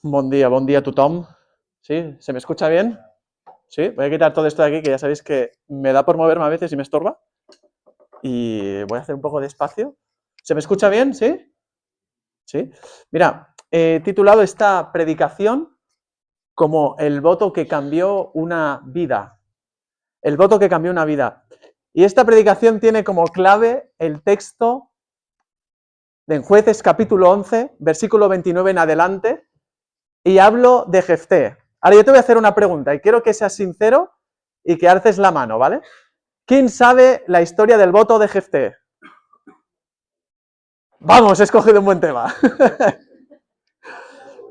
Bon dia a tothom. ¿Sí? ¿Se me escucha bien? ¿Sí? Voy a quitar todo esto de aquí, que ya sabéis que me da por moverme a veces y me estorba. Y voy a hacer un poco de espacio. ¿Se me escucha bien? ¿Sí? ¿Sí? Mira, he titulado esta predicación como el voto que cambió una vida. El voto que cambió una vida. Y esta predicación tiene como clave el texto de en Jueces capítulo 11, versículo 29 en adelante, y hablo de Jefté. Ahora yo te voy a hacer una pregunta y quiero que seas sincero y que alces la mano, ¿vale? ¿Quién sabe la historia del voto de Jefté? Vamos, he escogido un buen tema.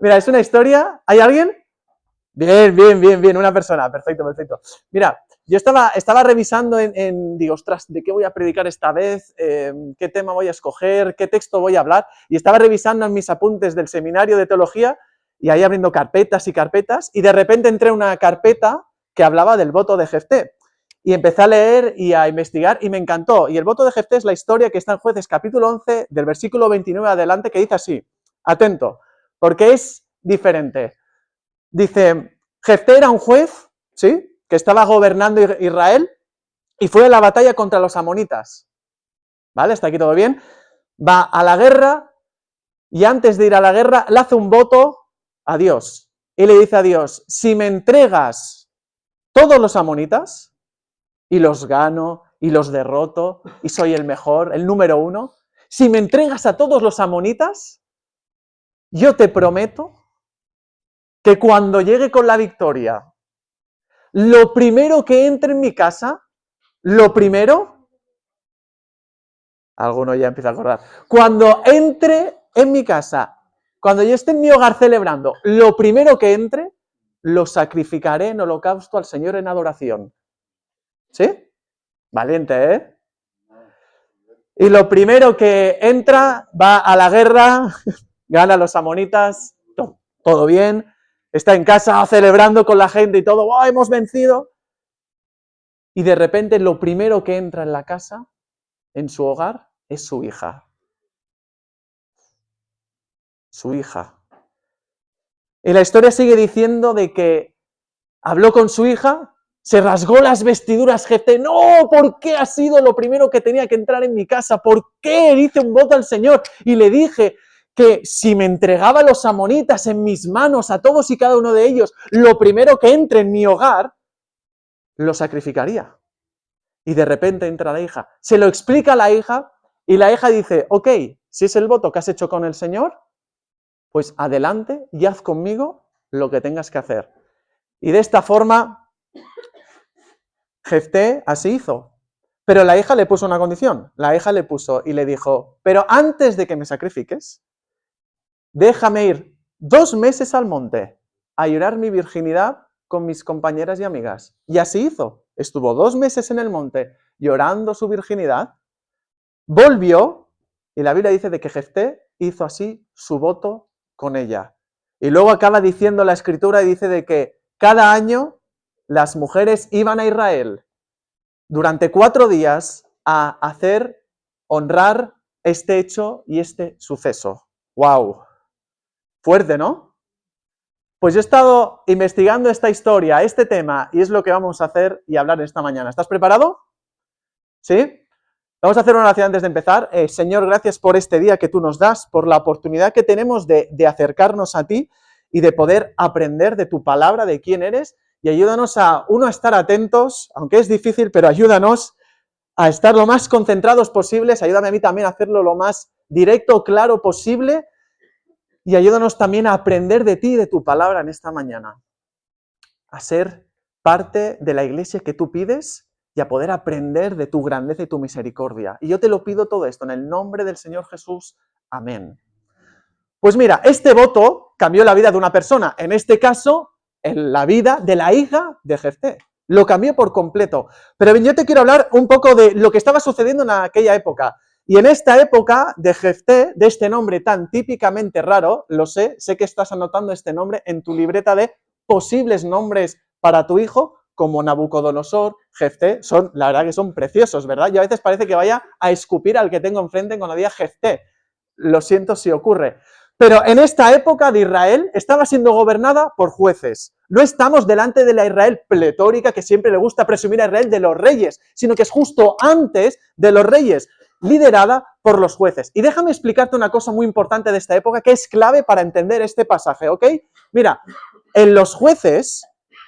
Mira, es una historia. ¿Hay alguien? Bien, una persona. Perfecto. Mira, yo estaba revisando digo, ostras, ¿de qué voy a predicar esta vez? ¿Qué tema voy a escoger? ¿Qué texto voy a hablar? Y estaba revisando en mis apuntes del seminario de teología y ahí abriendo carpetas y de repente entré en una carpeta que hablaba del voto de Jefté. Y empecé a leer y a investigar y me encantó. Y el voto de Jefté es la historia que está en Jueces capítulo 11, del versículo 29 adelante, que dice así, atento, porque es diferente. Dice, Jefté era un juez, ¿sí?, que estaba gobernando Israel y fue a la batalla contra los amonitas. ¿Vale? ¿Está aquí todo bien? Va a la guerra y antes de ir a la guerra le hace un voto a Dios. Y le dice a Dios, si me entregas todos los amonitas y los gano y los derroto y soy el mejor, el número uno, si me entregas a todos los amonitas, yo te prometo que cuando llegue con la victoria, lo primero que entre en mi casa, alguno ya empieza a acordar, cuando entre en mi casa, cuando yo esté en mi hogar celebrando, lo primero que entre, lo sacrificaré en holocausto al Señor en adoración. ¿Sí? Valiente, ¿eh? Y lo primero que entra, va a la guerra, gana a los amonitas, todo bien, está en casa celebrando con la gente y todo, ¡oh, hemos vencido! Y de repente lo primero que entra en la casa, en su hogar, es su hija. Su hija. Y la historia sigue diciendo de que habló con su hija, se rasgó las vestiduras Jefté. No, ¿por qué ha sido lo primero que tenía que entrar en mi casa? ¿Por qué hice un voto al Señor? Y le dije que si me entregaba a los amonitas en mis manos, a todos y cada uno de ellos, lo primero que entre en mi hogar, lo sacrificaría. Y de repente entra la hija. Se lo explica a la hija y la hija dice, ok, si es el voto que has hecho con el Señor, pues adelante y haz conmigo lo que tengas que hacer. Y de esta forma, Jefté así hizo. Pero la hija le puso una condición. La hija le puso y le dijo, pero antes de que me sacrifiques, déjame ir 2 meses al monte a llorar mi virginidad con mis compañeras y amigas. Y así hizo. Estuvo 2 meses en el monte llorando su virginidad, volvió, y la Biblia dice de que Jefté hizo así su voto con ella. Y luego acaba diciendo la escritura y dice de que cada año las mujeres iban a Israel durante 4 días a hacer, honrar este hecho y este suceso. ¡Wow! Fuerte, ¿no? Pues yo he estado investigando esta historia, este tema, y es lo que vamos a hacer y hablar esta mañana. ¿Estás preparado? ¿Sí? Vamos a hacer una oración antes de empezar. Señor, gracias por este día que tú nos das, por la oportunidad que tenemos de acercarnos a ti y de poder aprender de tu palabra, de quién eres, y ayúdanos a estar atentos, aunque es difícil, pero ayúdanos a estar lo más concentrados posibles, ayúdame a mí también a hacerlo lo más directo, claro posible, y ayúdanos también a aprender de ti y de tu palabra en esta mañana, a ser parte de la iglesia que tú pides y a poder aprender de tu grandeza y tu misericordia. Y yo te lo pido todo esto en el nombre del Señor Jesús. Amén. Pues mira, este voto cambió la vida de una persona, en este caso, en la vida de la hija de Jefté. Lo cambió por completo. Pero yo te quiero hablar un poco de lo que estaba sucediendo en aquella época. Y en esta época de Jefté, de este nombre tan típicamente raro, lo sé que estás anotando este nombre en tu libreta de posibles nombres para tu hijo, como Nabucodonosor, Jefté, la verdad que son preciosos, ¿verdad? Yo a veces parece que vaya a escupir al que tengo enfrente cuando diga Jefté. Lo siento si ocurre. Pero en esta época de Israel estaba siendo gobernada por jueces. No estamos delante de la Israel pletórica que siempre le gusta presumir a Israel de los reyes, sino que es justo antes de los reyes, liderada por los jueces. Y déjame explicarte una cosa muy importante de esta época que es clave para entender este pasaje, ¿ok? Mira, en los jueces,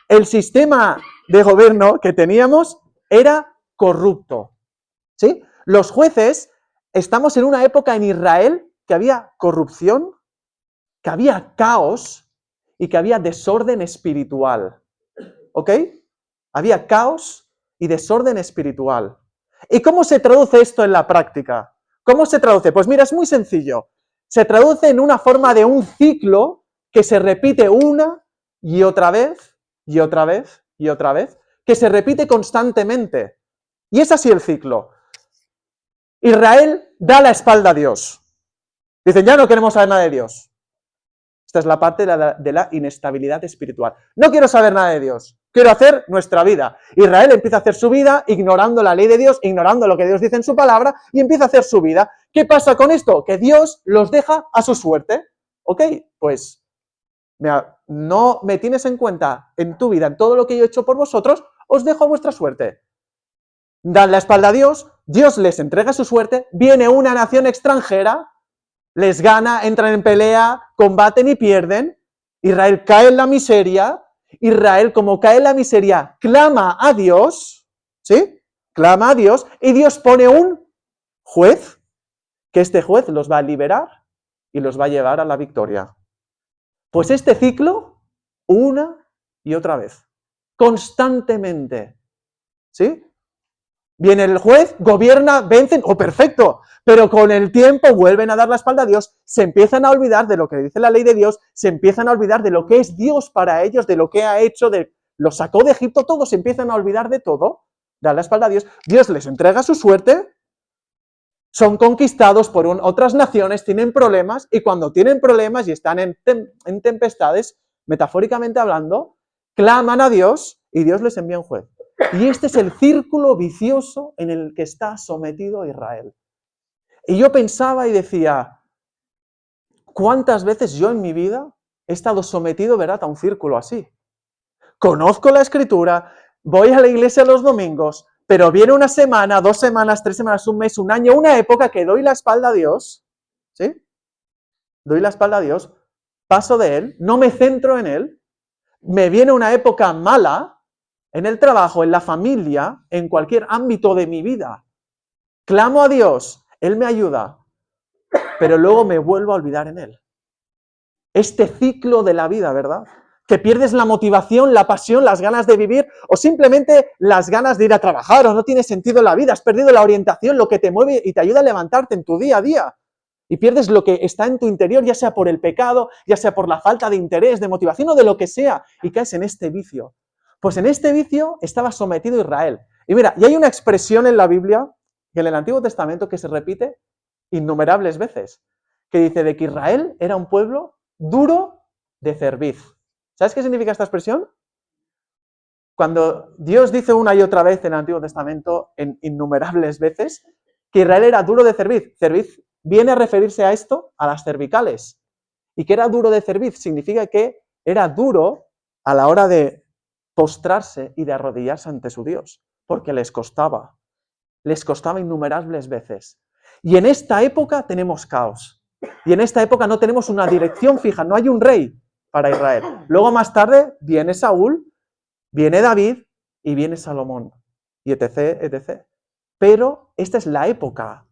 el sistema de gobierno que teníamos era corrupto, ¿sí? Los jueces, estamos en una época en Israel que había corrupción, que había caos y que había desorden espiritual, ¿ok? Había caos y desorden espiritual. ¿Y cómo se traduce esto en la práctica? ¿Cómo se traduce? Pues mira, es muy sencillo. Se traduce en una forma de un ciclo que se repite una y otra vez, y otra vez, y otra vez, que se repite constantemente. Y es así el ciclo. Israel da la espalda a Dios. Dicen, ya no queremos saber nada de Dios. Esta es la parte de la inestabilidad espiritual. No quiero saber nada de Dios. Quiero hacer nuestra vida. Israel empieza a hacer su vida ignorando la ley de Dios, ignorando lo que Dios dice en su palabra y empieza a hacer su vida. ¿Qué pasa con esto? Que Dios los deja a su suerte. ¿Ok? Pues no me tienes en cuenta en tu vida, en todo lo que yo he hecho por vosotros, os dejo a vuestra suerte. Dan la espalda a Dios, Dios les entrega su suerte, viene una nación extranjera, les gana, entran en pelea, combaten y pierden. Israel cae en la miseria. Israel, como cae en la miseria, clama a Dios, ¿sí? Clama a Dios y Dios pone un juez, que este juez los va a liberar y los va a llevar a la victoria. Pues este ciclo, una y otra vez, constantemente, ¿sí? Viene el juez, gobierna, vencen, perfecto, pero con el tiempo vuelven a dar la espalda a Dios, se empiezan a olvidar de lo que dice la ley de Dios, se empiezan a olvidar de lo que es Dios para ellos, de lo que ha hecho, los sacó de Egipto, todos se empiezan a olvidar de todo, dan la espalda a Dios, Dios les entrega su suerte, son conquistados por otras naciones, tienen problemas, y cuando tienen problemas y están en tempestades, metafóricamente hablando, claman a Dios y Dios les envía un juez. Y este es el círculo vicioso en el que está sometido Israel. Y yo pensaba y decía, ¿cuántas veces yo en mi vida he estado sometido, verdad, a un círculo así? Conozco la Escritura, voy a la iglesia los domingos, pero viene una semana, 2 semanas, 3 semanas, un mes, un año, una época que doy la espalda a Dios, ¿sí? Doy la espalda a Dios, paso de Él, no me centro en Él, me viene una época mala, en el trabajo, en la familia, en cualquier ámbito de mi vida. Clamo a Dios, Él me ayuda, pero luego me vuelvo a olvidar en Él. Este ciclo de la vida, ¿verdad? Que pierdes la motivación, la pasión, las ganas de vivir o simplemente las ganas de ir a trabajar o no tiene sentido la vida, has perdido la orientación, lo que te mueve y te ayuda a levantarte en tu día a día. Y pierdes lo que está en tu interior, ya sea por el pecado, ya sea por la falta de interés, de motivación o de lo que sea, y caes en este vicio. Pues en este vicio estaba sometido Israel. Y mira, y hay una expresión en la Biblia, en el Antiguo Testamento, que se repite innumerables veces, que dice de que Israel era un pueblo duro de cerviz. ¿Sabes qué significa esta expresión? Cuando Dios dice una y otra vez en el Antiguo Testamento, en innumerables veces, que Israel era duro de cerviz. Cerviz viene a referirse a esto, a las cervicales. Y que era duro de cerviz significa que era duro a la hora de postrarse y de arrodillarse ante su Dios, porque les costaba innumerables veces. Y en esta época tenemos caos. Y en esta época no tenemos una dirección fija, no hay un rey para Israel. Luego más tarde viene Saúl, viene David y viene Salomón, y etc., etc. Pero esta es la época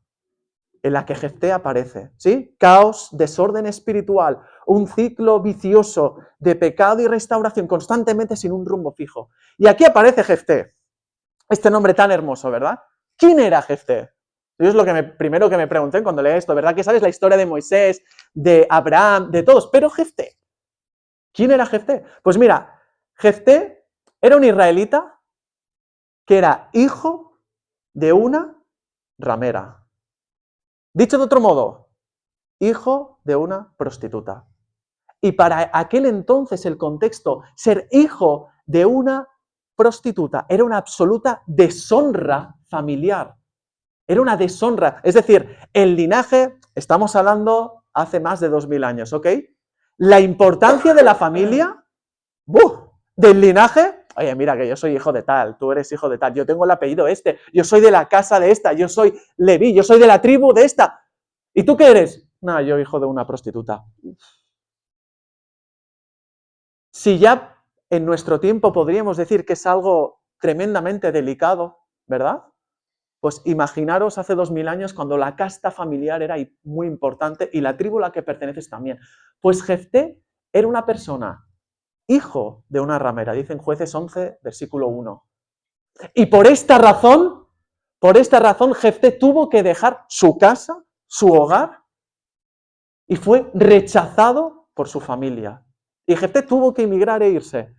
en la que Jefté aparece, ¿sí? Caos, desorden espiritual, un ciclo vicioso de pecado y restauración constantemente sin un rumbo fijo. Y aquí aparece Jefté, este nombre tan hermoso, ¿verdad? ¿Quién era Jefté? Eso es lo que primero que me pregunté cuando leí esto, ¿verdad? Que sabes la historia de Moisés, de Abraham, de todos, pero Jefté. ¿Quién era Jefté? Pues mira, Jefté era un israelita que era hijo de una ramera. Dicho de otro modo, hijo de una prostituta. Y para aquel entonces el contexto, ser hijo de una prostituta era una absoluta deshonra familiar. Era una deshonra. Es decir, el linaje, estamos hablando hace más de 2000 años, ¿ok? La importancia de la familia, del linaje, oye, mira que yo soy hijo de tal, tú eres hijo de tal, yo tengo el apellido este, yo soy de la casa de esta, yo soy Leví, yo soy de la tribu de esta. ¿Y tú qué eres? No, yo hijo de una prostituta. Si ya en nuestro tiempo podríamos decir que es algo tremendamente delicado, ¿verdad? Pues imaginaros hace 2000 años cuando la casta familiar era muy importante y la tribu a la que perteneces también. Pues Jefté era una persona, hijo de una ramera, dicen Jueces 11, versículo 1. Y por esta razón, Jefté tuvo que dejar su casa, su hogar, y fue rechazado por su familia. Y Jefté tuvo que emigrar e irse,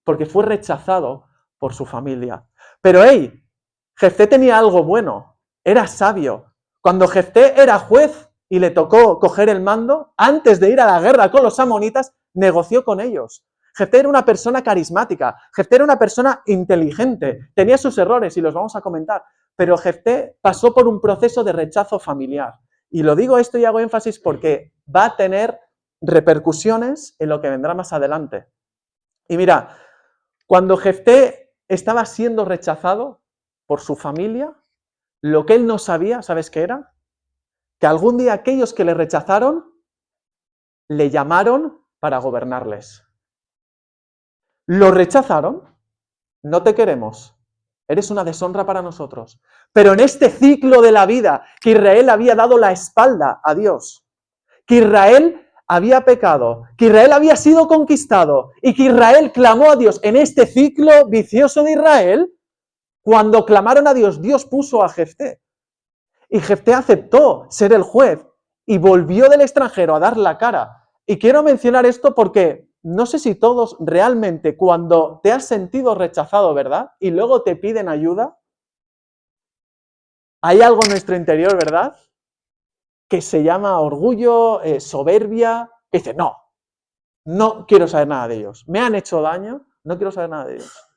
porque fue rechazado por su familia. Pero hey, Jefté tenía algo bueno, era sabio. Cuando Jefté era juez y le tocó coger el mando, antes de ir a la guerra con los amonitas, negoció con ellos. Jefté era una persona carismática, Jefté era una persona inteligente, tenía sus errores y los vamos a comentar, pero Jefté pasó por un proceso de rechazo familiar. Y lo digo esto y hago énfasis porque va a tener repercusiones en lo que vendrá más adelante. Y mira, cuando Jefté estaba siendo rechazado por su familia, lo que él no sabía, ¿sabes qué era? Que algún día aquellos que le rechazaron le llamaron para gobernarles. Lo rechazaron, no te queremos, eres una deshonra para nosotros. Pero en este ciclo de la vida, que Israel había dado la espalda a Dios, que Israel había pecado, que Israel había sido conquistado y que Israel clamó a Dios en este ciclo vicioso de Israel, cuando clamaron a Dios, Dios puso a Jefté. Y Jefté aceptó ser el juez y volvió del extranjero a dar la cara. Y quiero mencionar esto porque no sé si todos realmente cuando te has sentido rechazado, ¿verdad? Y luego te piden ayuda, hay algo en nuestro interior, ¿verdad? Que se llama orgullo, soberbia, que dice, no quiero saber nada de ellos. Me han hecho daño, no quiero saber nada de ellos.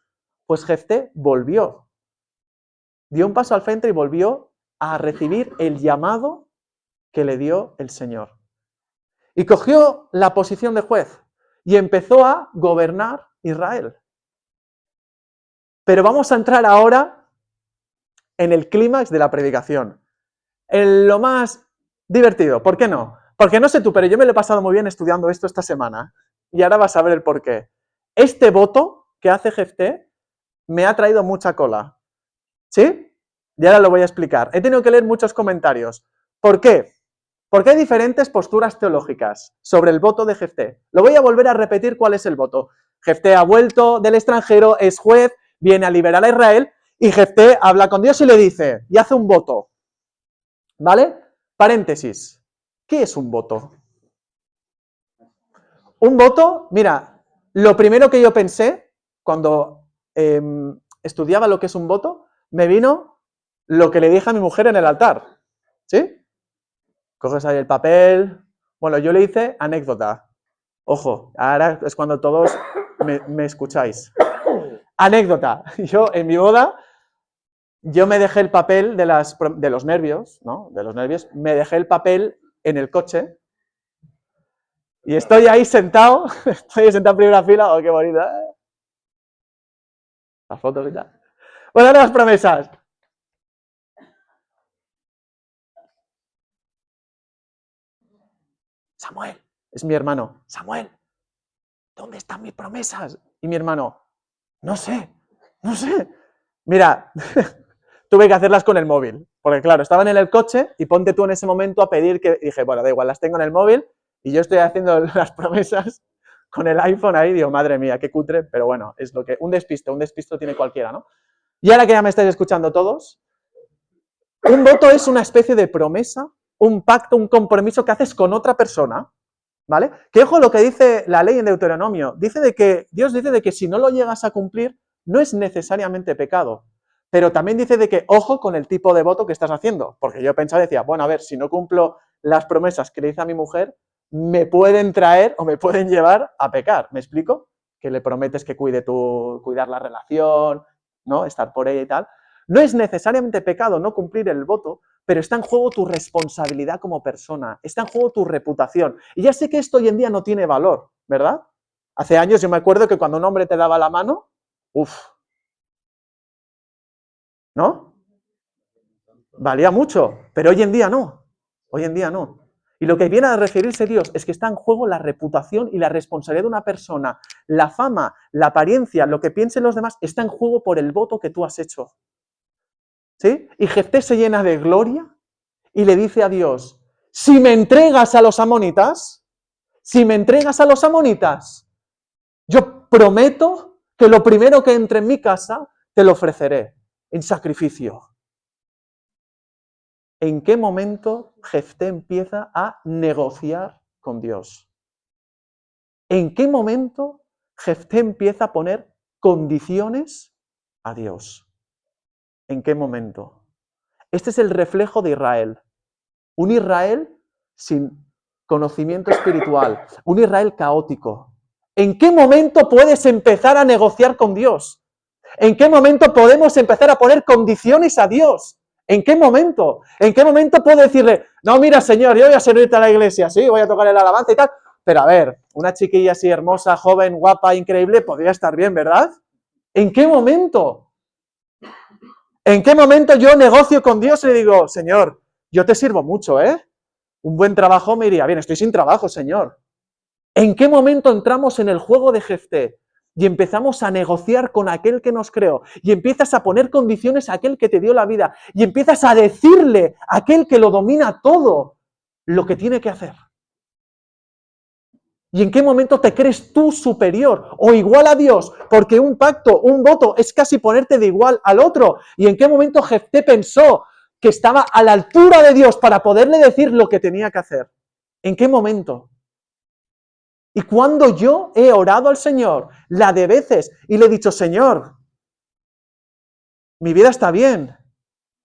Pues Jefté volvió, dio un paso al frente y volvió a recibir el llamado que le dio el Señor. Y cogió la posición de juez y empezó a gobernar Israel. Pero vamos a entrar ahora en el clímax de la predicación. En lo más divertido, ¿por qué no? Porque no sé tú, pero yo me lo he pasado muy bien estudiando esto esta semana. Y ahora vas a ver el porqué. Este voto que hace Jefté me ha traído mucha cola. ¿Sí? Y ahora lo voy a explicar. He tenido que leer muchos comentarios. ¿Por qué? Porque hay diferentes posturas teológicas sobre el voto de Jefté. Lo voy a volver a repetir cuál es el voto. Jefté ha vuelto del extranjero, es juez, viene a liberar a Israel, y Jefté habla con Dios y le dice, y hace un voto. ¿Vale? Paréntesis. ¿Qué es un voto? Un voto, mira, lo primero que yo pensé cuando estudiaba lo que es un voto, me vino lo que le dije a mi mujer en el altar. ¿Sí? Coges ahí el papel. Bueno, yo le hice anécdota. Ojo, ahora es cuando todos me escucháis. Anécdota. Yo en mi boda, yo me dejé el papel de los nervios, ¿no? De los nervios, me dejé el papel en el coche y estoy ahí sentado, en primera fila. Oh, qué bonita. Las fotos y tal. Bueno, ahora las promesas. Samuel, es mi hermano. Samuel, ¿dónde están mis promesas? Y mi hermano, no sé. Mira, tuve que hacerlas con el móvil, porque claro, estaban en el coche y ponte tú en ese momento a pedir que, dije, bueno, da igual, las tengo en el móvil y yo estoy haciendo las promesas con el iPhone ahí, digo, madre mía, qué cutre, pero bueno, es lo que, un despisto tiene cualquiera, ¿no? Y ahora que ya me estáis escuchando todos, un voto es una especie de promesa, un pacto, un compromiso que haces con otra persona, ¿vale? Que ojo lo que dice la ley en Deuteronomio, Dios dice de que si no lo llegas a cumplir, no es necesariamente pecado, pero también dice de que ojo con el tipo de voto que estás haciendo, porque yo pensaba, decía, bueno, a ver, si no cumplo las promesas que le hice a mi mujer, me pueden traer o me pueden llevar a pecar, ¿me explico? Que le prometes que cuidar la relación, ¿no? Estar por ella y tal. No es necesariamente pecado no cumplir el voto, pero está en juego tu responsabilidad como persona, está en juego tu reputación. Y ya sé que esto hoy en día no tiene valor, ¿verdad? Hace años yo me acuerdo que cuando un hombre te daba la mano, ¿no? Valía mucho, pero hoy en día no. Hoy en día no. Y lo que viene a referirse Dios es que está en juego la reputación y la responsabilidad de una persona. La fama, la apariencia, lo que piensen los demás, está en juego por el voto que tú has hecho. ¿Sí? Y Jefté se llena de gloria y le dice a Dios, si me entregas a los amonitas, yo prometo que lo primero que entre en mi casa te lo ofreceré en sacrificio. ¿En qué momento Jefté empieza a negociar con Dios? ¿En qué momento Jefté empieza a poner condiciones a Dios? ¿En qué momento? Este es el reflejo de Israel. Un Israel sin conocimiento espiritual, un Israel caótico. ¿En qué momento puedes empezar a negociar con Dios? ¿En qué momento podemos empezar a poner condiciones a Dios? ¿En qué momento? ¿En qué momento puedo decirle, no, mira, Señor, yo voy a servirte a la iglesia, sí, voy a tocar el alabanza y tal, pero a ver, una chiquilla así hermosa, joven, guapa, increíble, podría estar bien, ¿verdad? ¿En qué momento? ¿En qué momento yo negocio con Dios y le digo, Señor, yo te sirvo mucho, ¿eh? Un buen trabajo me iría bien, estoy sin trabajo, Señor. ¿En qué momento entramos en el juego de Jefté y empezamos a negociar con aquel que nos creó y empiezas a poner condiciones a aquel que te dio la vida y empiezas a decirle a aquel que lo domina todo lo que tiene que hacer? ¿Y en qué momento te crees tú superior o igual a Dios? Porque un pacto, un voto es casi ponerte de igual al otro. ¿Y en qué momento Jefté pensó que estaba a la altura de Dios para poderle decir lo que tenía que hacer? ¿En qué momento? Y cuando yo he orado al Señor la de veces y le he dicho, Señor, mi vida está bien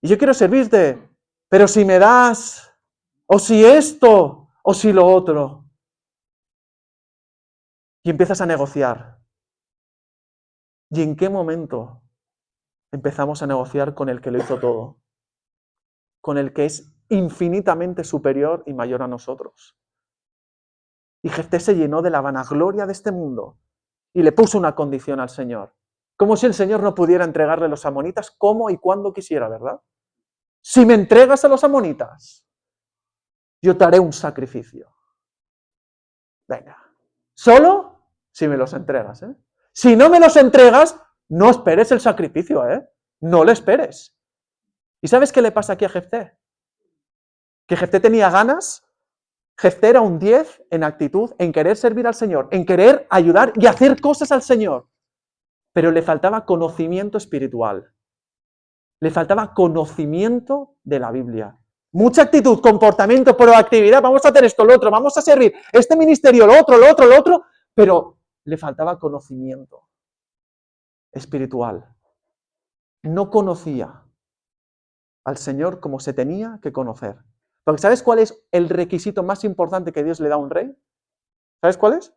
y yo quiero servirte, pero si me das, o si esto, o si lo otro, y empiezas a negociar. ¿Y en qué momento empezamos a negociar con el que lo hizo todo? Con el que es infinitamente superior y mayor a nosotros. Y Jefté se llenó de la vanagloria de este mundo y le puso una condición al Señor. Como si el Señor no pudiera entregarle a los amonitas como y cuando quisiera, ¿verdad? Si me entregas a los amonitas, yo te haré un sacrificio. Venga, solo si me los entregas, ¿eh? Si no me los entregas, no esperes el sacrificio, ¿eh? No lo esperes. ¿Y sabes qué le pasa aquí a Jefté? Que Jefté tenía ganas, Jefté era un 10 en actitud, en querer servir al Señor, en querer ayudar y hacer cosas al Señor, pero le faltaba conocimiento espiritual. Le faltaba conocimiento de la Biblia. Mucha actitud, comportamiento, proactividad, vamos a hacer esto, lo otro, vamos a servir este ministerio, lo otro, pero le faltaba conocimiento espiritual. No conocía al Señor como se tenía que conocer. Porque ¿sabes cuál es el requisito más importante que Dios le da a un rey? ¿Sabes cuál es?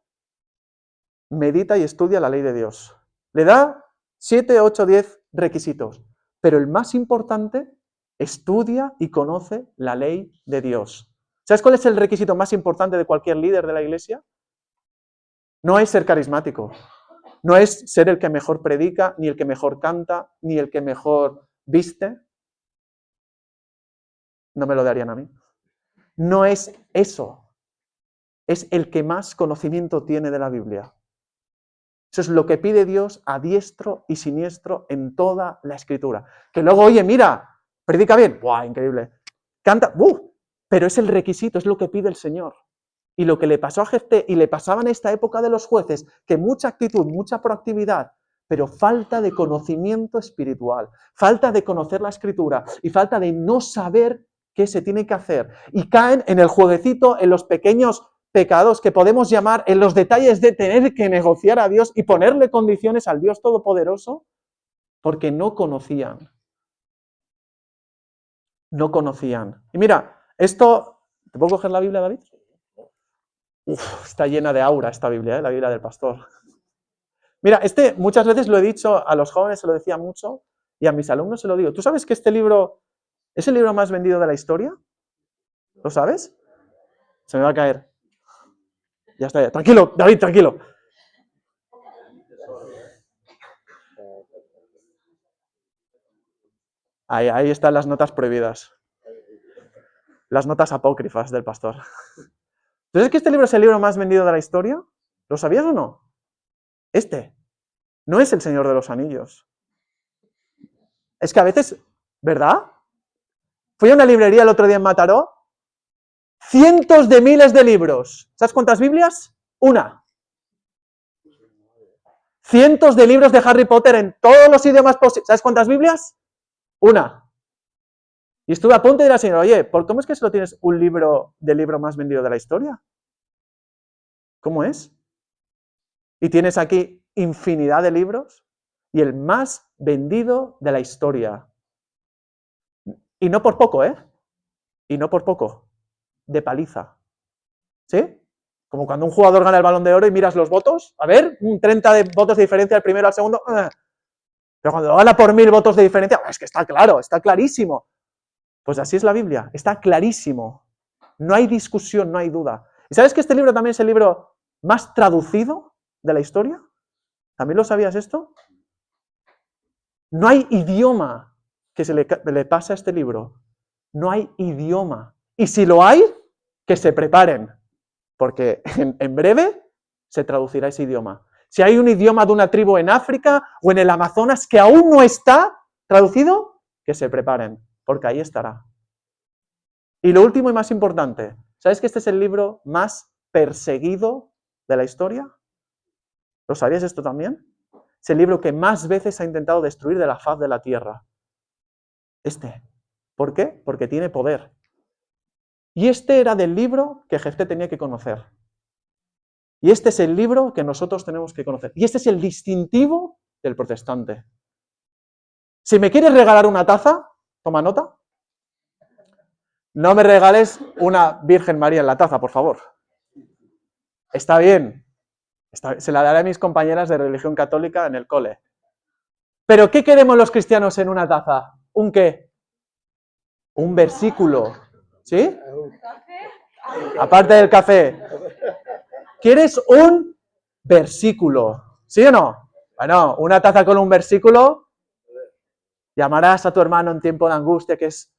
Medita y estudia la ley de Dios. Le da 7, 8, 10 requisitos. Pero el más importante, estudia y conoce la ley de Dios. ¿Sabes cuál es el requisito más importante de cualquier líder de la iglesia? No es ser carismático. No es ser el que mejor predica, ni el que mejor canta, ni el que mejor viste. No me lo darían a mí. No es eso. Es el que más conocimiento tiene de la Biblia. Eso es lo que pide Dios a diestro y siniestro en toda la Escritura. Que luego, oye, mira, predica bien, ¡buah, increíble! Canta, pero es el requisito, es lo que pide el Señor. Y lo que le pasó a Jefté y le pasaba en esta época de los jueces, que mucha actitud, mucha proactividad, pero falta de conocimiento espiritual, falta de conocer la Escritura y falta de no saber qué se tiene que hacer. Y caen en el jueguecito, en los pequeños pecados que podemos llamar, en los detalles de tener que negociar a Dios y ponerle condiciones al Dios Todopoderoso, porque no conocían. No conocían. Y mira, esto, ¿te puedo coger la Biblia, David? Está llena de aura esta Biblia, la Biblia del pastor. Mira, muchas veces lo he dicho a los jóvenes, se lo decía mucho, y a mis alumnos se lo digo. ¿Tú sabes que este libro es el libro más vendido de la historia? ¿Lo sabes? Se me va a caer. Ya está, ya. Tranquilo, David, tranquilo. Ahí están las notas prohibidas. Las notas apócrifas del pastor. ¿Tú sabes que este libro es el libro más vendido de la historia? ¿Lo sabías o no? Este. No es El Señor de los Anillos. Es que a veces, ¿verdad? Fui a una librería el otro día en Mataró. Cientos de miles de libros. ¿Sabes cuántas Biblias? Una. Cientos de libros de Harry Potter en todos los idiomas posibles. ¿Sabes cuántas Biblias? Una. Y estuve a punto de decir al Señor, oye, ¿por cómo es que solo tienes un libro del libro más vendido de la historia? ¿Cómo es? Y tienes aquí infinidad de libros y el más vendido de la historia. Y no por poco, ¿eh? Y no por poco. De paliza. ¿Sí? Como cuando un jugador gana el Balón de Oro y miras los votos. A ver, un 30 de votos de diferencia del primero al segundo. Pero cuando gana por 1000 votos de diferencia, es que está claro, está clarísimo. Pues así es la Biblia, está clarísimo. No hay discusión, no hay duda. ¿Y sabes que este libro también es el libro más traducido de la historia? ¿También lo sabías esto? No hay idioma que se le pase a este libro. No hay idioma. Y si lo hay, que se preparen, porque en breve se traducirá ese idioma. Si hay un idioma de una tribu en África o en el Amazonas que aún no está traducido, que se preparen, porque ahí estará. Y lo último y más importante, ¿sabes que este es el libro más perseguido de la historia? ¿Lo sabías esto también? Es el libro que más veces ha intentado destruir de la faz de la tierra. Este. ¿Por qué? Porque tiene poder. Y este era del libro que Jefté tenía que conocer. Y este es el libro que nosotros tenemos que conocer. Y este es el distintivo del protestante. Si me quieres regalar una taza, toma nota. No me regales una Virgen María en la taza, por favor. Está bien. Se la daré a mis compañeras de religión católica en el cole. ¿Pero qué queremos los cristianos en una taza? ¿Un qué? Un versículo. ¿Sí? Aparte del café. ¿Quieres un versículo? ¿Sí o no? Bueno, una taza con un versículo. Llamarás a tu hermano en tiempo de angustia, que es...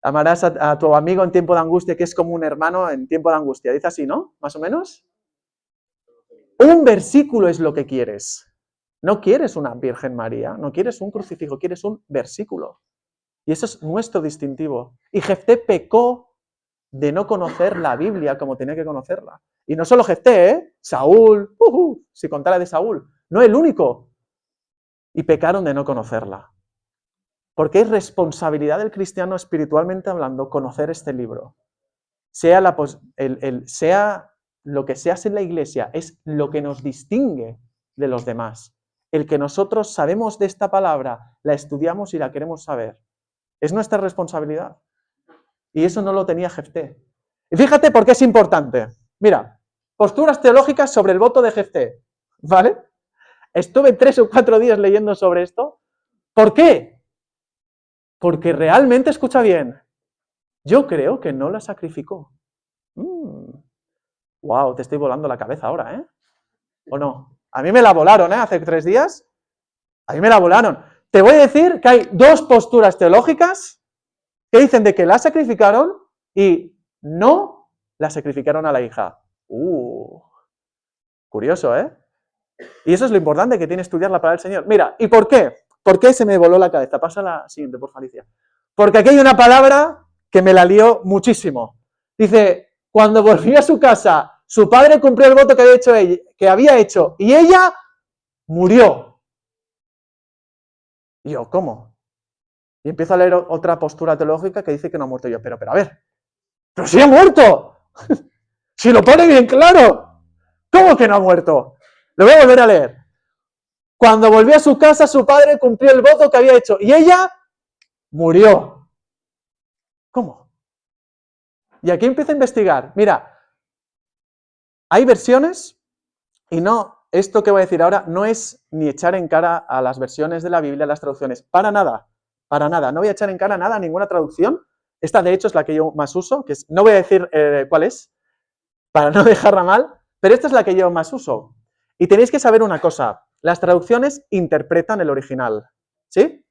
Amarás a tu amigo en tiempo de angustia, que es como un hermano en tiempo de angustia. Dice así, ¿no? Más o menos. Un versículo es lo que quieres. No quieres una Virgen María, no quieres un crucifijo, quieres un versículo. Y eso es nuestro distintivo. Y Jefté pecó de no conocer la Biblia como tenía que conocerla. Y no solo Jefté, ¿eh? Saúl, si contara de Saúl, no el único. Y pecaron de no conocerla. Porque es responsabilidad del cristiano espiritualmente hablando conocer este libro. Sea lo que se hace en la iglesia, es lo que nos distingue de los demás. El que nosotros sabemos de esta palabra, la estudiamos y la queremos saber. Es nuestra responsabilidad. Y eso no lo tenía Jefté. Y fíjate por qué es importante. Mira, posturas teológicas sobre el voto de Jefté. ¿Vale? Estuve 3 o 4 días leyendo sobre esto. ¿Por qué? Porque realmente, escucha bien, yo creo que no la sacrificó. Wow, te estoy volando la cabeza ahora, ¿eh? ¿O no? A mí me la volaron, ¿eh? Hace 3 días. A mí me la volaron. Te voy a decir que hay 2 posturas teológicas que dicen de que la sacrificaron y no la sacrificaron a la hija. Curioso, ¿eh? Y eso es lo importante que tiene estudiar la palabra del Señor. Mira, ¿y por qué? ¿Por qué se me voló la cabeza? Pasa la siguiente, por favor, Alicia. Porque aquí hay una palabra que me la lió muchísimo. Dice, cuando volvió a su casa, su padre cumplió el voto que había hecho y ella murió. Y yo, ¿cómo? Y empiezo a leer otra postura teológica que dice que no ha muerto. Y yo, pero a ver, ¡pero sí ha muerto! ¡Si lo pone bien claro! ¿Cómo que no ha muerto? Lo voy a volver a leer. Cuando volvió a su casa, su padre cumplió el voto que había hecho y ella murió. ¿Cómo? Y aquí empiezo a investigar. Mira, hay versiones, y no esto que voy a decir ahora no es ni echar en cara a las versiones de la Biblia, a las traducciones, para nada, para nada. No voy a echar en cara nada a ninguna traducción. Esta, de hecho, es la que yo más uso, que es, no voy a decir cuál es, para no dejarla mal, pero esta es la que yo más uso. Y tenéis que saber una cosa, las traducciones interpretan el original, ¿sí?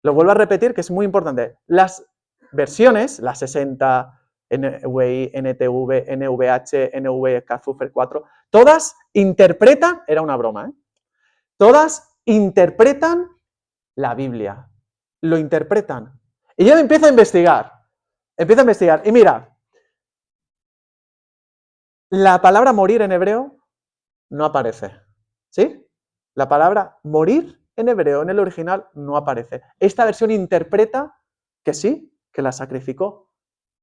Lo vuelvo a repetir, que es muy importante. Las versiones, las 60, NVI, NTV, NVH, NVKZUFER 4, todas interpretan, era una broma, todas interpretan la Biblia. Lo interpretan. Y yo empiezo a investigar. Y mira, la palabra morir en hebreo no aparece. ¿Sí? La palabra morir en hebreo, en el original, no aparece. Esta versión interpreta que sí, que la sacrificó,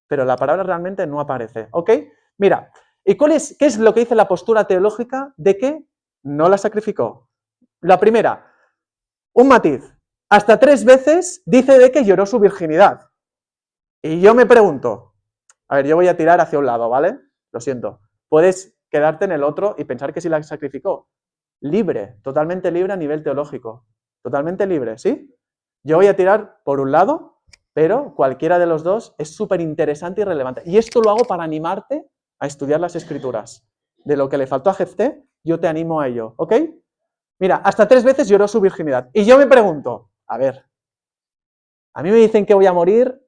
pero la palabra realmente no aparece. ¿Ok? Mira, ¿y qué es lo que dice la postura teológica de que no la sacrificó? La primera, un matiz. Hasta 3 veces dice de que lloró su virginidad. Y yo me pregunto, a ver, yo voy a tirar hacia un lado, ¿vale? Lo siento. Puedes quedarte en el otro y pensar que sí la sacrificó. Libre, totalmente libre a nivel teológico. Totalmente libre, ¿sí? Yo voy a tirar por un lado, pero cualquiera de los dos es súper interesante y relevante. Y esto lo hago para animarte a estudiar las escrituras. De lo que le faltó a Jefté, yo te animo a ello, ¿ok? Mira, hasta 3 veces lloró su virginidad. Y yo me pregunto, a ver, a mí me dicen que voy a morir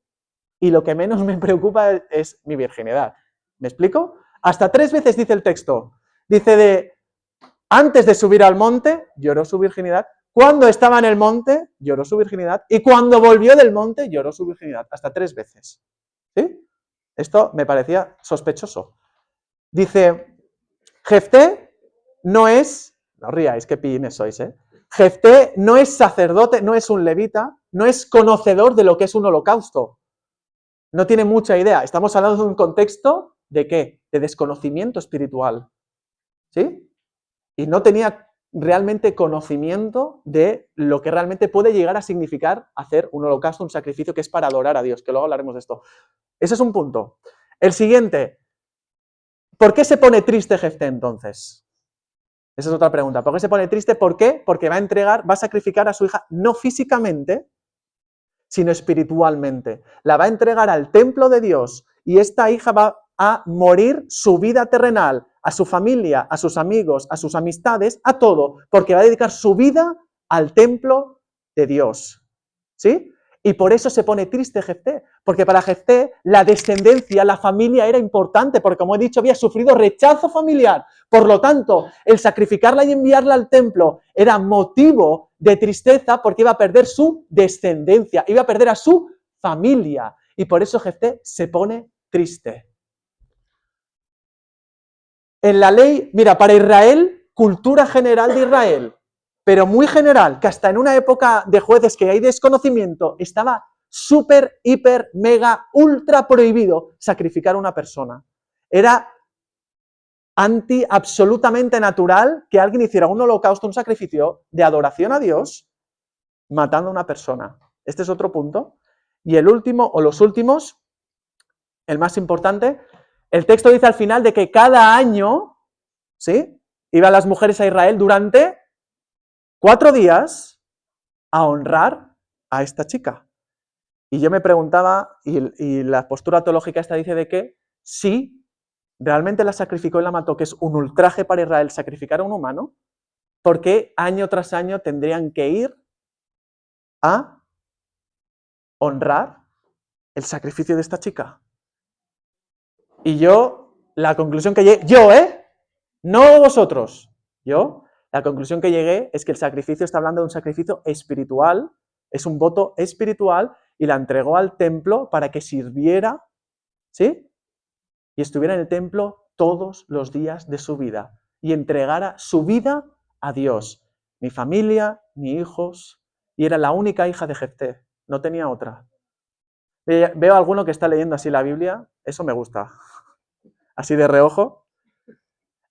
y lo que menos me preocupa es mi virginidad. ¿Me explico? Hasta 3 veces dice el texto. Dice antes de subir al monte, lloró su virginidad. Cuando estaba en el monte, lloró su virginidad. Y cuando volvió del monte, lloró su virginidad. Hasta 3 veces. ¿Sí? Esto me parecía sospechoso. Dice, Jefté no es, no ríais, qué pillines sois, Jefté no es sacerdote, no es un levita, no es conocedor de lo que es un holocausto. No tiene mucha idea. Estamos hablando de un contexto de ¿qué? De desconocimiento espiritual. ¿Sí? Y no tenía realmente conocimiento de lo que realmente puede llegar a significar hacer un holocausto, un sacrificio que es para adorar a Dios, que luego hablaremos de esto. Ese es un punto. El siguiente, ¿por qué se pone triste Jefté entonces? Esa es otra pregunta. ¿Por qué se pone triste? ¿Por qué? Porque va a sacrificar a su hija no físicamente, sino espiritualmente. La va a entregar al templo de Dios y esta hija va a morir su vida terrenal, a su familia, a sus amigos, a sus amistades, a todo, porque va a dedicar su vida al templo de Dios. ¿Sí? Y por eso se pone triste Jefté, porque para Jefté la descendencia, la familia era importante, porque como he dicho, había sufrido rechazo familiar. Por lo tanto, el sacrificarla y enviarla al templo era motivo de tristeza porque iba a perder su descendencia, iba a perder a su familia. Y por eso Jefté se pone triste. En la ley, mira, para Israel, cultura general de Israel, pero muy general, que hasta en una época de jueces que hay desconocimiento, estaba súper, hiper, mega, ultra prohibido sacrificar a una persona. Era absolutamente natural que alguien hiciera un holocausto, un sacrificio de adoración a Dios, matando a una persona. Este es otro punto. Y el último, o los últimos, el más importante, el texto dice al final de que cada año, ¿sí?, iban las mujeres a Israel durante 4 días a honrar a esta chica. Y yo me preguntaba, y la postura teológica esta dice de que si realmente la sacrificó y la mató, que es un ultraje para Israel sacrificar a un humano, ¿por qué año tras año tendrían que ir a honrar el sacrificio de esta chica? Y yo, la conclusión que llegué, no vosotros, la conclusión que llegué es que el sacrificio está hablando de un sacrificio espiritual, es un voto espiritual, y la entregó al templo para que sirviera, ¿sí? Y estuviera en el templo todos los días de su vida, y entregara su vida a Dios. Ni familia, ni hijos, y era la única hija de Jefté, no tenía otra. Veo a alguno que está leyendo así la Biblia, eso me gusta, así de reojo.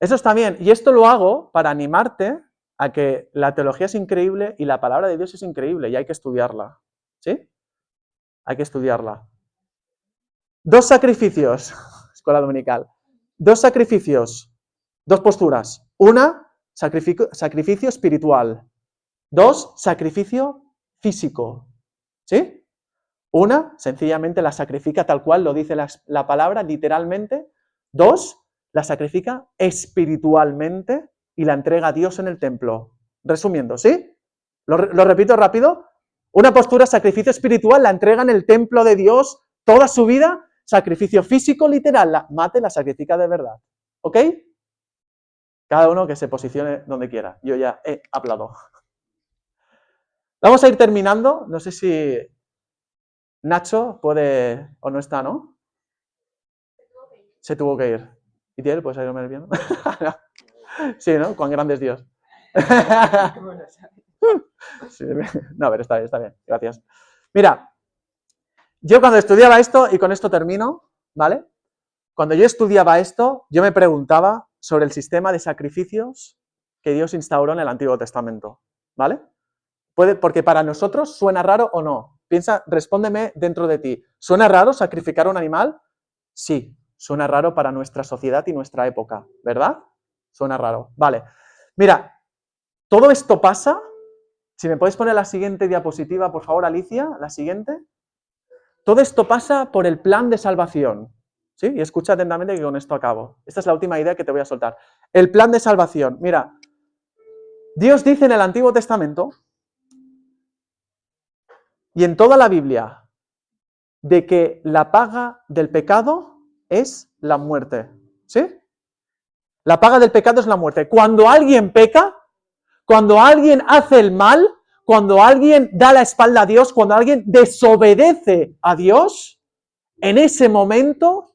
Eso está bien, y esto lo hago para animarte a que la teología es increíble y la palabra de Dios es increíble y hay que estudiarla, ¿sí? Hay que estudiarla. 2 sacrificios, escuela dominical, 2 sacrificios, 2 posturas. Una, sacrificio espiritual. 2, sacrificio físico. ¿Sí? Una, sencillamente la sacrifica tal cual lo dice la palabra, literalmente. 2, la sacrifica espiritualmente y la entrega a Dios en el templo. Resumiendo, ¿sí? Lo repito rápido. Una postura, sacrificio espiritual, la entrega en el templo de Dios toda su vida. Sacrificio físico, literal, la mate, la sacrifica de verdad. ¿Ok? Cada uno que se posicione donde quiera. Yo ya he hablado. Vamos a ir terminando. No sé si Nacho puede o no está, ¿no? Se tuvo que ir. ¿Y Tiel, puedes ayudarme bien? Sí, ¿no? Cuán grande es Dios. Sí, no, a ver, está bien. Gracias. Mira, yo cuando estudiaba esto, y con esto termino, ¿vale? Cuando yo estudiaba esto, yo me preguntaba sobre el sistema de sacrificios que Dios instauró en el Antiguo Testamento, ¿vale? Porque para nosotros suena raro o no. Piensa, respóndeme dentro de ti. ¿Suena raro sacrificar un animal? Sí, suena raro para nuestra sociedad y nuestra época, ¿verdad? Suena raro. Vale. Mira, todo esto pasa. Si me puedes poner la siguiente diapositiva, por favor, Alicia, la siguiente. Todo esto pasa por el plan de salvación. ¿Sí? Y escucha atentamente que con esto acabo. Esta es la última idea que te voy a soltar. El plan de salvación. Mira, Dios dice en el Antiguo Testamento y en toda la Biblia de que la paga del pecado es la muerte. ¿Sí? La paga del pecado es la muerte. Cuando alguien peca, cuando alguien hace el mal, cuando alguien da la espalda a Dios, cuando alguien desobedece a Dios, en ese momento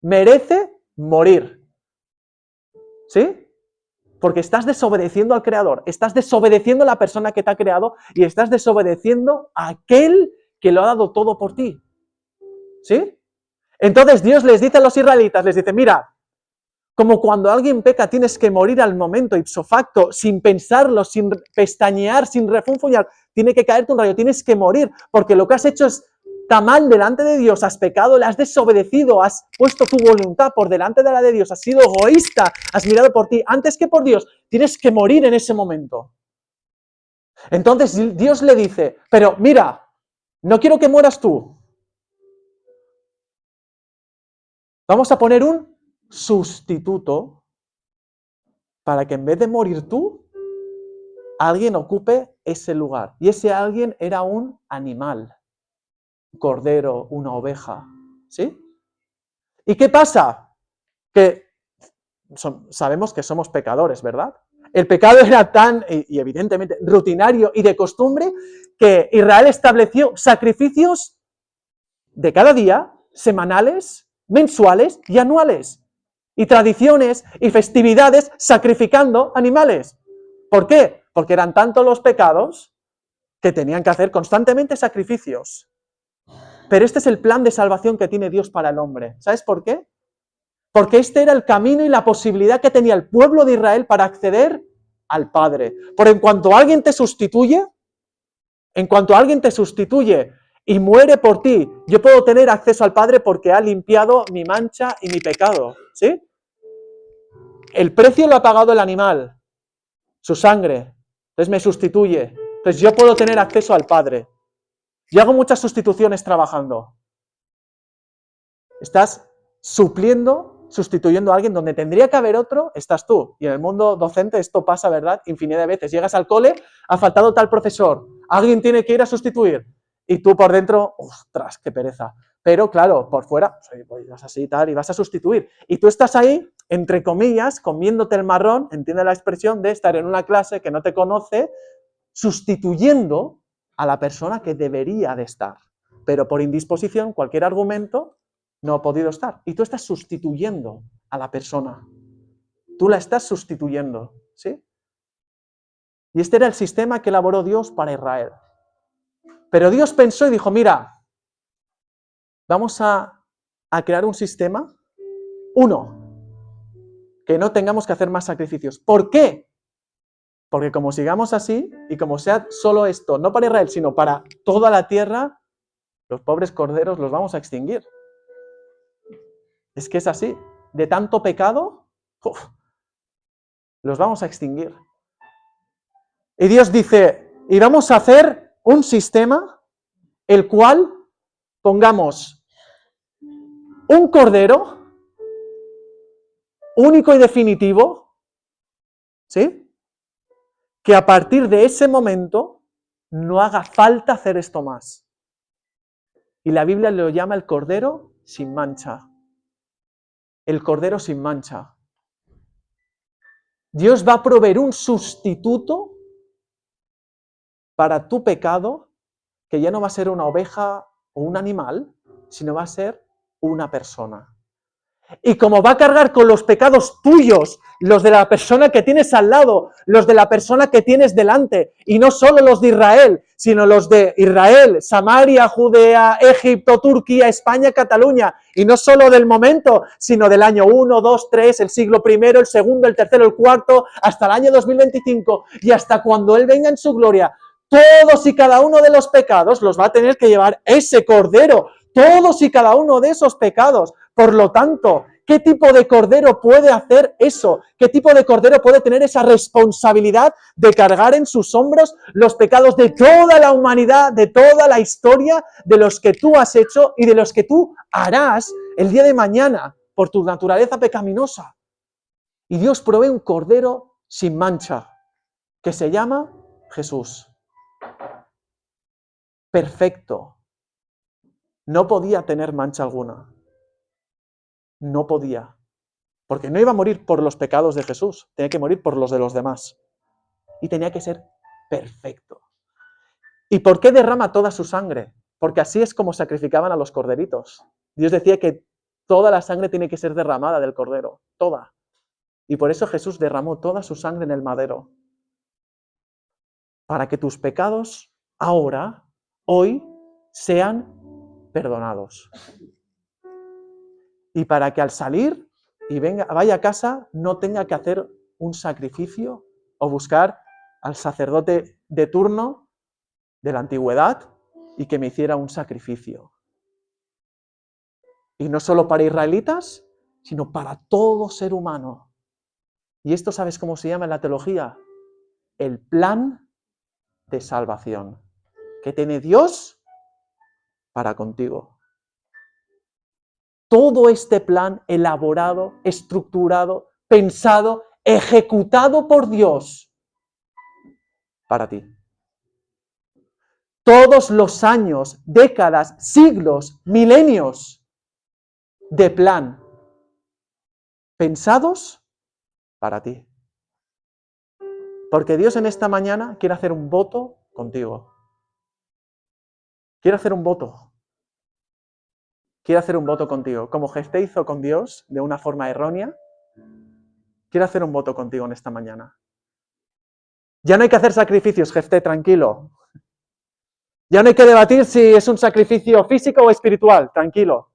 merece morir. ¿Sí? Porque estás desobedeciendo al Creador, estás desobedeciendo a la persona que te ha creado y estás desobedeciendo a aquel que lo ha dado todo por ti. ¿Sí? Entonces Dios les dice a los israelitas, les dice, mira, como cuando alguien peca tienes que morir al momento, ipso facto, sin pensarlo, sin pestañear, sin refunfuñar, tiene que caerte un rayo, tienes que morir, porque lo que has hecho está mal delante de Dios, has pecado, le has desobedecido, has puesto tu voluntad por delante de la de Dios, has sido egoísta, has mirado por ti antes que por Dios, tienes que morir en ese momento. Entonces Dios le dice, pero mira, no quiero que mueras tú, vamos a poner un sustituto para que en vez de morir tú, alguien ocupe ese lugar. Y ese alguien era un animal, un cordero, una oveja. ¿Sí? ¿Y qué pasa? Que sabemos que somos pecadores, ¿verdad? El pecado era tan, y evidentemente, rutinario y de costumbre, que Israel estableció sacrificios de cada día, semanales, mensuales y anuales. Y tradiciones y festividades sacrificando animales. ¿Por qué? Porque eran tantos los pecados que tenían que hacer constantemente sacrificios. Pero este es el plan de salvación que tiene Dios para el hombre. ¿Sabes por qué? Porque este era el camino y la posibilidad que tenía el pueblo de Israel para acceder al Padre. Por en cuanto alguien te sustituye, y muere por ti, yo puedo tener acceso al Padre porque ha limpiado mi mancha y mi pecado. ¿Sí? El precio lo ha pagado el animal, su sangre. Entonces me sustituye. Entonces yo puedo tener acceso al Padre. Yo hago muchas sustituciones trabajando. Estás sustituyendo a alguien donde tendría que haber otro, estás tú. Y en el mundo docente esto pasa, ¿verdad? Infinidad de veces. Llegas al cole, ha faltado tal profesor, alguien tiene que ir a sustituir. Y tú por dentro, ostras, qué pereza. Pero claro, por fuera, pues vas así y tal, y vas a sustituir. Y tú estás ahí, entre comillas, comiéndote el marrón, entiende la expresión de estar en una clase que no te conoce, sustituyendo a la persona que debería de estar. Pero por indisposición, cualquier argumento, no ha podido estar. Y tú estás sustituyendo a la persona. Tú la estás sustituyendo, ¿sí? Y este era el sistema que elaboró Dios para Israel. Pero Dios pensó y dijo, mira, vamos a crear un sistema, que no tengamos que hacer más sacrificios. ¿Por qué? Porque como sigamos así, y como sea solo esto, no para Israel, sino para toda la tierra, los pobres corderos los vamos a extinguir. Es que es así. De tanto pecado, los vamos a extinguir. Y Dios dice, y vamos a hacer un sistema el cual pongamos un cordero único y definitivo, ¿sí? Que a partir de ese momento no haga falta hacer esto más. Y la Biblia lo llama el cordero sin mancha. El cordero sin mancha. Dios va a proveer un sustituto para tu pecado, que ya no va a ser una oveja o un animal, sino va a ser una persona. Y como va a cargar con los pecados tuyos, los de la persona que tienes al lado, los de la persona que tienes delante, y no solo los de Israel, sino los de Israel, Samaria, Judea, Egipto, Turquía, España, Cataluña, y no solo del momento, sino del año 1, 2, 3, el siglo I, el segundo, el tercero, el cuarto, hasta el año 2025, y hasta cuando Él venga en su gloria. Todos y cada uno de los pecados los va a tener que llevar ese cordero, todos y cada uno de esos pecados. Por lo tanto, ¿qué tipo de cordero puede hacer eso? ¿Qué tipo de cordero puede tener esa responsabilidad de cargar en sus hombros los pecados de toda la humanidad, de toda la historia, de los que tú has hecho y de los que tú harás el día de mañana por tu naturaleza pecaminosa? Y Dios provee un cordero sin mancha, que se llama Jesús. Perfecto. No podía tener mancha alguna. No podía. Porque no iba a morir por los pecados de Jesús, tenía que morir por los de los demás. Y tenía que ser perfecto. ¿Y por qué derrama toda su sangre? Porque así es como sacrificaban a los corderitos. Dios decía que toda la sangre tiene que ser derramada del cordero, toda. Y por eso Jesús derramó toda su sangre en el madero. Para que tus pecados ahora, hoy, sean perdonados. Y para que al salir y vaya a casa no tenga que hacer un sacrificio o buscar al sacerdote de turno de la antigüedad y que me hiciera un sacrificio. Y no solo para israelitas, sino para todo ser humano. Y esto, ¿sabes cómo se llama en la teología? El plan de salvación que tiene Dios para contigo. Todo este plan elaborado, estructurado, pensado, ejecutado por Dios para ti. Todos los años, décadas, siglos, milenios de plan pensados para ti. Porque Dios en esta mañana quiere hacer un voto contigo. Quiere hacer un voto. Quiere hacer un voto contigo. Como Jefté hizo con Dios de una forma errónea, quiere hacer un voto contigo en esta mañana. Ya no hay que hacer sacrificios, Jefté, tranquilo. Ya no hay que debatir si es un sacrificio físico o espiritual, tranquilo.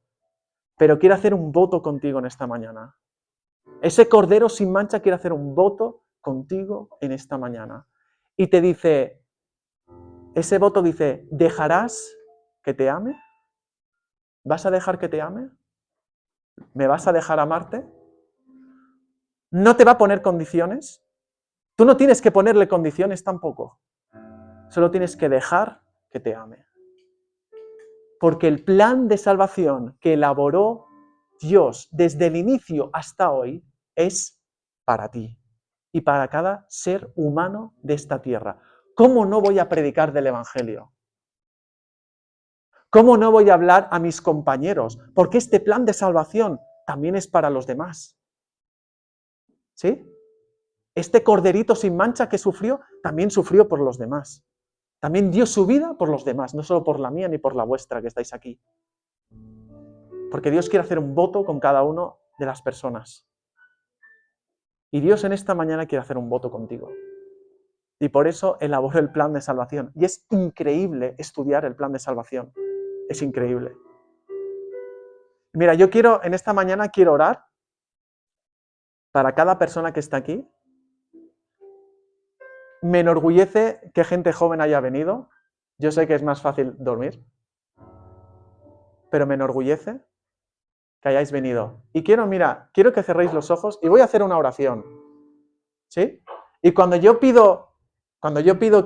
Pero quiere hacer un voto contigo en esta mañana. Ese cordero sin mancha quiere hacer un voto contigo en esta mañana. Y te dice, ese voto dice, ¿dejarás que te ame? ¿Vas a dejar que te ame? ¿Me vas a dejar amarte? ¿No te va a poner condiciones? Tú no tienes que ponerle condiciones tampoco. Solo tienes que dejar que te ame. Porque el plan de salvación que elaboró Dios desde el inicio hasta hoy es para ti y para cada ser humano de esta tierra. ¿Cómo no voy a predicar del Evangelio? ¿Cómo no voy a hablar a mis compañeros? Porque este plan de salvación también es para los demás. ¿Sí? Este corderito sin mancha que sufrió, también sufrió por los demás. También dio su vida por los demás, no solo por la mía ni por la vuestra que estáis aquí. Porque Dios quiere hacer un voto con cada uno de las personas. Y Dios en esta mañana quiere hacer un voto contigo. Y por eso elaboró el plan de salvación. Y es increíble estudiar el plan de salvación. Es increíble. Mira, yo quiero, en esta mañana quiero orar para cada persona que está aquí. Me enorgullece que gente joven haya venido. Yo sé que es más fácil dormir. Pero me enorgullece que hayáis venido. Y quiero, mira, quiero que cerréis los ojos y voy a hacer una oración. ¿Sí? Y cuando yo pido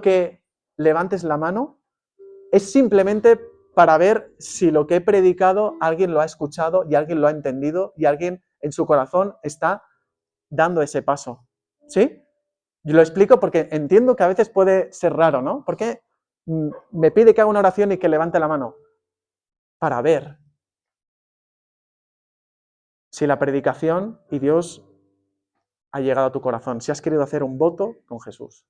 que levantes la mano, es simplemente para ver si lo que he predicado alguien lo ha escuchado y alguien lo ha entendido y alguien en su corazón está dando ese paso. ¿Sí? Yo lo explico porque entiendo que a veces puede ser raro, ¿no? ¿Por qué me pide que haga una oración y que levante la mano? Para ver si la predicación y Dios ha llegado a tu corazón, si has querido hacer un voto con Jesús.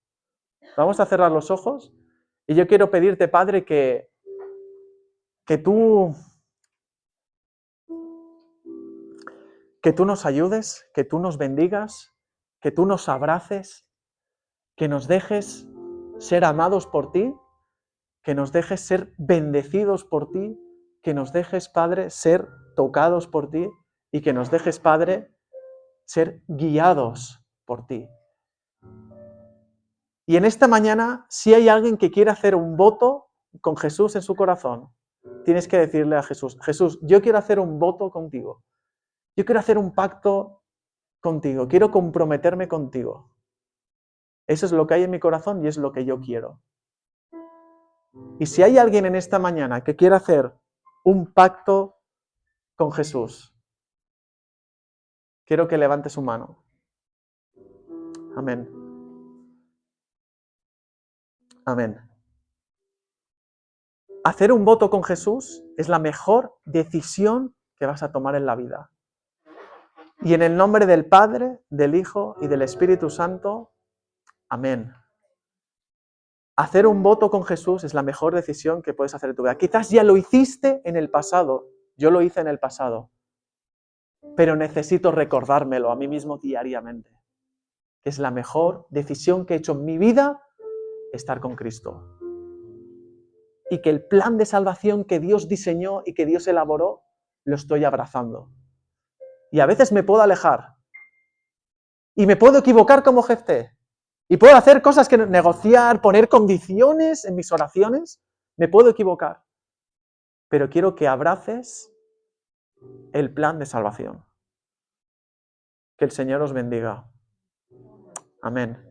Vamos a cerrar los ojos y yo quiero pedirte, Padre, que tú nos ayudes, que tú nos bendigas, que tú nos abraces, que nos dejes ser amados por ti, que nos dejes ser bendecidos por ti, que nos dejes, Padre, ser tocados por ti y que nos dejes, Padre, ser guiados por ti. Y en esta mañana, si hay alguien que quiere hacer un voto con Jesús en su corazón, tienes que decirle a Jesús, Jesús, yo quiero hacer un voto contigo. Yo quiero hacer un pacto contigo, quiero comprometerme contigo. Eso es lo que hay en mi corazón y es lo que yo quiero. Y si hay alguien en esta mañana que quiera hacer un pacto con Jesús, quiero que levante su mano. Amén. Amén. Hacer un voto con Jesús es la mejor decisión que vas a tomar en la vida. Y en el nombre del Padre, del Hijo y del Espíritu Santo, amén. Hacer un voto con Jesús es la mejor decisión que puedes hacer en tu vida. Quizás ya lo hiciste en el pasado, yo lo hice en el pasado, pero necesito recordármelo a mí mismo diariamente. Que es la mejor decisión que he hecho en mi vida, estar con Cristo. Y que el plan de salvación que Dios diseñó y que Dios elaboró, lo estoy abrazando. Y a veces me puedo alejar. Y me puedo equivocar como Jefté. Y puedo hacer cosas que negociar, poner condiciones en mis oraciones. Me puedo equivocar. Pero quiero que abraces el plan de salvación. Que el Señor os bendiga. Amén.